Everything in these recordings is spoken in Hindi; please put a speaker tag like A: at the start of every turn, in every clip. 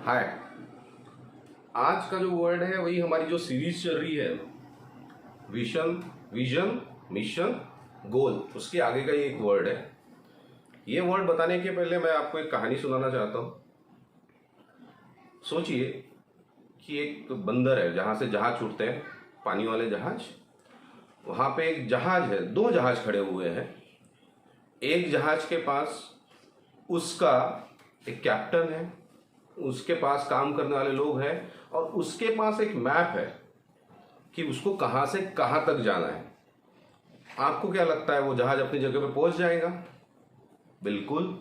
A: हाय। आज का जो वर्ड है वही हमारी जो सीरीज चल रही है, विजन विजन मिशन गोल, उसके आगे का ही एक वर्ड है। ये वर्ड बताने के पहले मैं आपको एक कहानी सुनाना चाहता हूँ। सोचिए कि एक बंदर है जहाँ से जहाज छूटते हैं, पानी वाले जहाज। वहाँ पे एक जहाज है, दो जहाज खड़े हुए हैं। एक जहाज के पास उसका एक कैप्टन है, उसके पास काम करने वाले लोग हैं और उसके पास एक मैप है कि उसको कहाँ से कहाँ तक जाना है। आपको क्या लगता है वो जहाज अपनी जगह पे पहुंच जाएगा? बिल्कुल।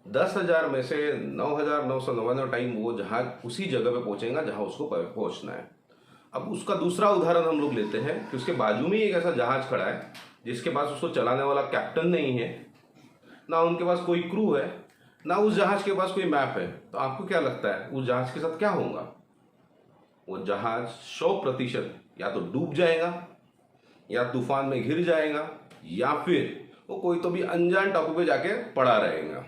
A: 10,000 में से 9,999 टाइम वो जहाज उसी जगह पे पहुंचेगा जहां उसको पहुंचना है। अब उसका दूसरा उदाहरण हम लोग लेते हैं कि उसके बाजू में एक ऐसा जहाज खड़ा है जिसके पास उसको चलाने वाला कैप्टन नहीं है, ना उनके पास कोई क्रू है, ना उस जहाज के पास कोई मैप है। तो आपको क्या लगता है उस जहाज के साथ क्या होगा? वो जहाज 100% या तो डूब जाएगा, या तूफान में घिर जाएगा, या फिर वो कोई तो भी अनजान टापू पे जाके पड़ा रहेगा।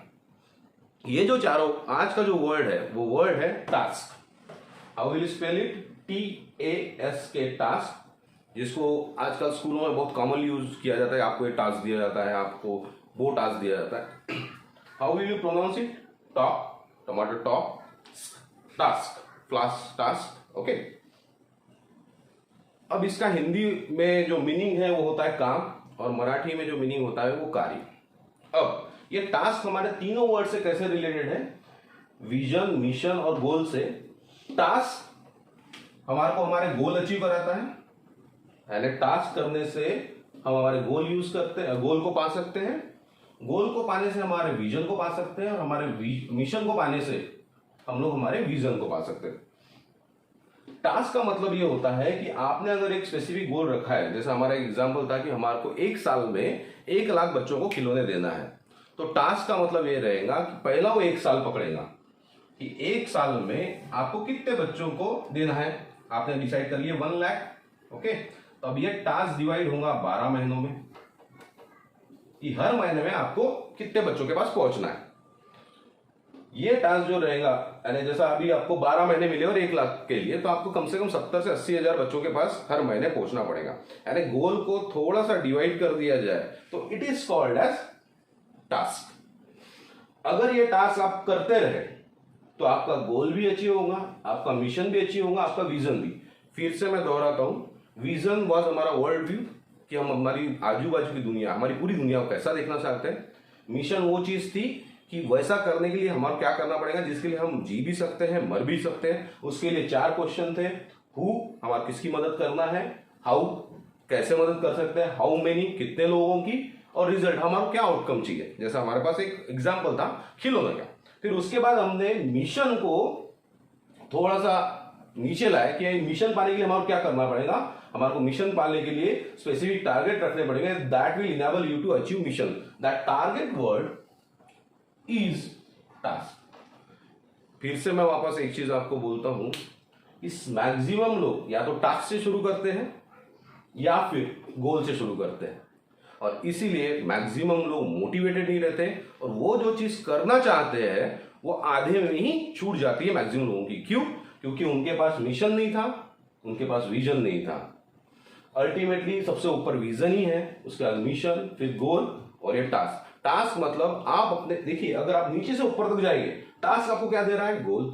A: ये जो चारों आज का जो वर्ड है वो वर्ड है task. How will spell it? TASK, task, जिसको आजकल स्कूलों में बहुत कॉमनली यूज किया जाता है। आपको एक टास्क दिया जाता है, आपको वो टास्क दिया जाता है। How will you pronounce it? Top, टमाटर टॉप, टास्क, फ्लास टास्क। ओके। अब इसका हिंदी में जो मीनिंग है वो होता है काम, और मराठी में जो मीनिंग होता है वो कार्य। अब ये टास्क हमारे तीनों वर्ड से कैसे रिलेटेड है? विजन, मिशन और गोल से। टास्क हमारे को हमारे गोल अचीव कराता है, यानी टास्क करने से हम हमारे गोल यूज करते हैं, गोल को पा सकते हैं। गोल को पाने से हमारे विजन को पा सकते हैं, और हमारे मिशन को पाने से हम लोग हमारे विजन को पा सकते हैं। टास्क का मतलब ये होता है कि आपने अगर एक स्पेसिफिक गोल रखा है, जैसे हमारा एक एग्जांपल था कि हमारे को 1 साल में 1 लाख बच्चों को खिलौने देना है। तो टास्क का मतलब ये रहेगा कि पहला वो 1 साल पकड़ेगा कि 1 साल में आपको कितने बच्चों को देना है। आपने डिसाइड कर लिया 1 लाख। ओके। तो अब ये टास्क डिवाइड होगा 12 महीनों में कि हर महीने में आपको कितने बच्चों के पास पहुंचना है। ये टास्क जो रहेगा, यानी जैसा अभी आपको 12 महीने मिले और 1 लाख के लिए, तो आपको कम से कम 70 से 80 हजार बच्चों के पास हर महीने पहुंचना पड़ेगा। यानी गोल को थोड़ा सा डिवाइड कर दिया जाए तो it is called as task. अगर ये टास्क आप करते रहे तो आपका गोल भी अचीव होगा, आपका मिशन भी अचीव होगा, आपका विजन भी। फिर से मैं दोहराता हूं, विजन वॉज हमारा वर्ल्ड व्यू कि हम हमारी आजू बाजू की दुनिया, हमारी पूरी दुनिया को कैसा देखना चाहते हैं। मिशन वो चीज थी कि वैसा करने के लिए हमारा क्या करना पड़ेगा जिसके लिए हम जी भी सकते हैं, मर भी सकते हैं। उसके लिए 4 क्वेश्चन थे। हु, हमारा किसकी मदद करना है। हाउ, कैसे मदद कर सकते हैं। हाउ मेनी, कितने लोगों की। और रिजल्ट, हमारा क्या आउटकम चाहिए। जैसा हमारे पास एक एग्जाम्पल था खिलौने का। फिर उसके बाद हमने मिशन को थोड़ा सा नीचे लाया कि मिशन पाने के लिए हमारा क्या करना पड़ेगा। हमारे को मिशन पाने के लिए स्पेसिफिक टारगेट रखने पड़ेंगे, that will enable you to achieve mission. That target word is task. फिर से मैं वापस एक चीज आपको बोलता हूं, इस मैक्सिमम लोग या तो टास्क से शुरू करते हैं या फिर गोल से शुरू करते हैं, और इसीलिए मैक्सिमम लोग मोटिवेटेड नहीं रहते, और वो जो चीज करना चाहते हैं वो आधे में ही छूट जाती है मैक्सिमम लोगों की। क्यों? क्योंकि उनके पास मिशन नहीं था, उनके पास विजन नहीं था। अल्टीमेटली सबसे ऊपर विजन ही है, उसके बाद मिशन, फिर गोल, और ये टास्क। टास्क मतलब आप अपने, देखिए अगर आप नीचे से ऊपर तक जाएंगे, टास्क आपको क्या दे रहा है? गोल।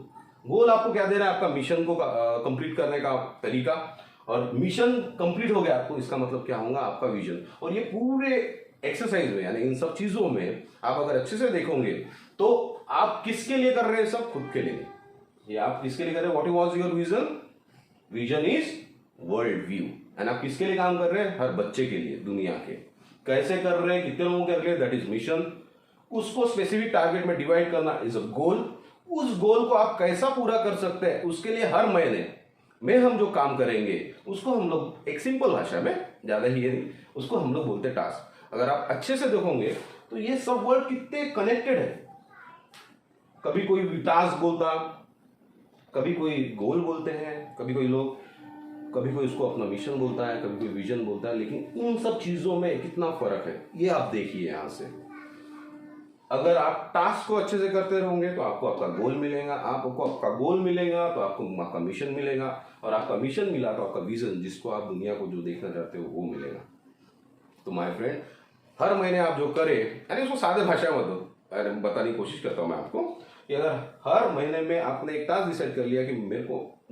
A: गोल आपको क्या दे रहा है? आपका मिशन को कंप्लीट करने का तरीका। और मिशन कंप्लीट हो गया आपको, इसका मतलब क्या होगा? आपका विजन। और ये पूरे एक्सरसाइज में, यानी इन सब चीजों में आप अगर अच्छे से देखोगे तो आप किसके लिए कर रहे हैं? सब खुद के लिए। ये आप किसके लिए कर रहे हैं? What was your vision? Vision is world view. And आप किसके लिए काम कर रहे हैं? हर बच्चे के लिए, दुनिया के। कैसे कर रहे हैं, कितने लोगों के लिए, दैट इज मिशन। उसको स्पेसिफिक टारगेट में डिवाइड करना इज अ गोल। उस गोल को आप कैसा पूरा कर सकते हैं, उसके लिए हर महीने में हम जो काम करेंगे उसको हम लोग एक सिंपल भाषा में, ज्यादा ही ये नहीं, उसको हम लोग बोलते हैं टास्क। अगर आप अच्छे से देखोगे तो ये सब वर्ड कितने कनेक्टेड है। कभी कोई टास्क बोलता, कभी कोई गोल बोलते हैं, कभी कोई उसको अपना मिशन बोलता है, कभी कोई विजन बोलता है। लेकिन इन सब चीजों में कितना फर्क है ये आप देखिए यहां से। अगर आप टास्क को अच्छे से करते रहोगे तो आपको आपका गोल मिलेगा, आपको आपका गोल मिलेगा तो आपको आपका मिशन मिलेगा, और आपका मिशन मिला तो आपका विजन, जिसको आप दुनिया को जो देखना चाहते हो वो मिलेगा। तो माय फ्रेंड, हर महीने आप जो करें, यानी उसको सादे भाषा में बताने की कोशिश करता हूँ मैं आपको, कि अगर हर महीने में आपने एक टास्क डिसाइड कर लिया कि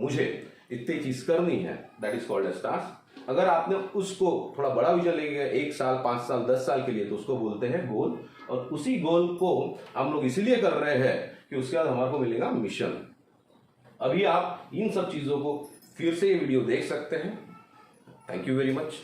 A: मुझे इतनी चीज करनी है, that is called as task. अगर आपने उसको थोड़ा बड़ा विजन ले गया 1 साल, 5 साल, 10 साल के लिए, तो उसको बोलते हैं गोल। और उसी गोल को हम लोग इसीलिए कर रहे हैं कि उसके बाद हमारे को मिलेगा मिशन। अभी आप इन सब चीजों को फिर से ये वीडियो देख सकते हैं। Thank you very much.